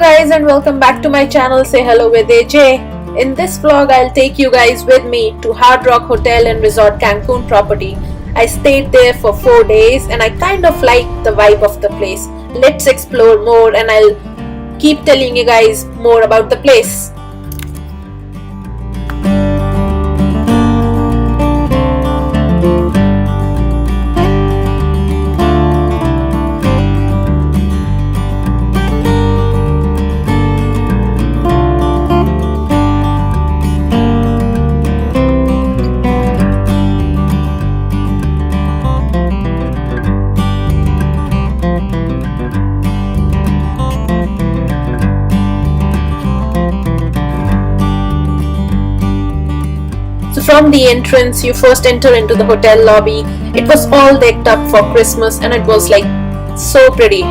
guys and welcome back to my channel. Say hello with AJ. In this vlog I'll take you guys with me to Hard Rock Hotel and Resort Cancun property. I stayed there for 4 days and I kind of like the vibe of the place. Let's explore more and I'll keep telling you guys more about the place. So from the entrance, you first enter into the hotel lobby. It was all decked up for Christmas and it was like so pretty.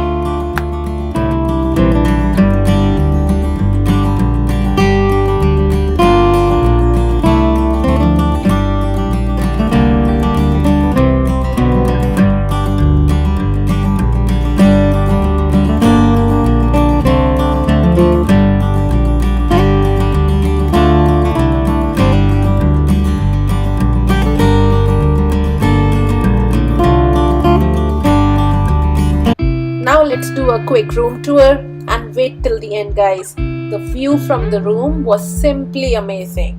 Now let's do a quick room tour and wait till the end, guys. The view from the room was simply amazing.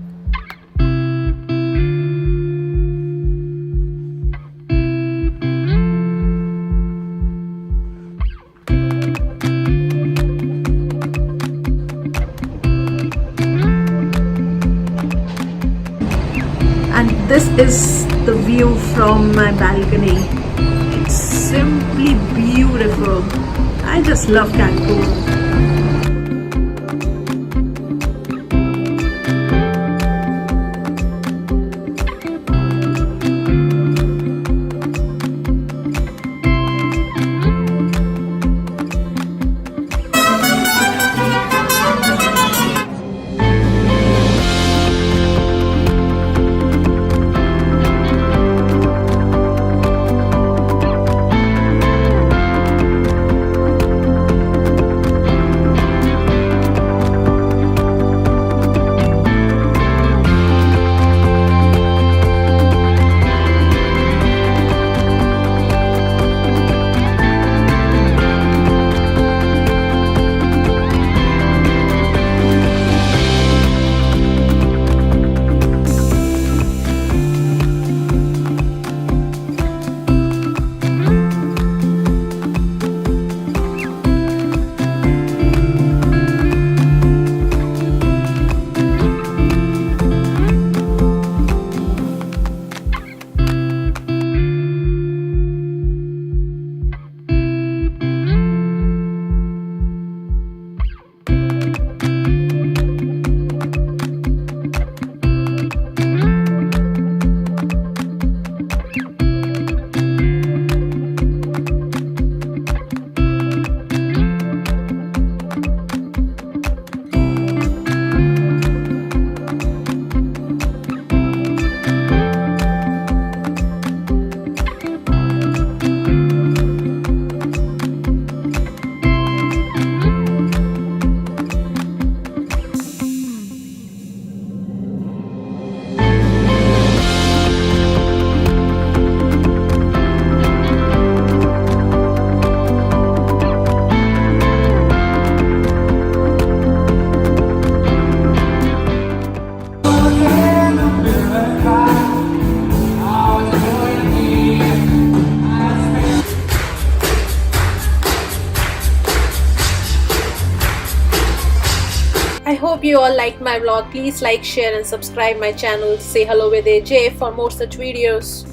And this is the view from my balcony. It's simply beautiful. I just love Cancun. I hope you all liked my vlog. Please like, share and subscribe my channel. Say hello with AJ for more such videos.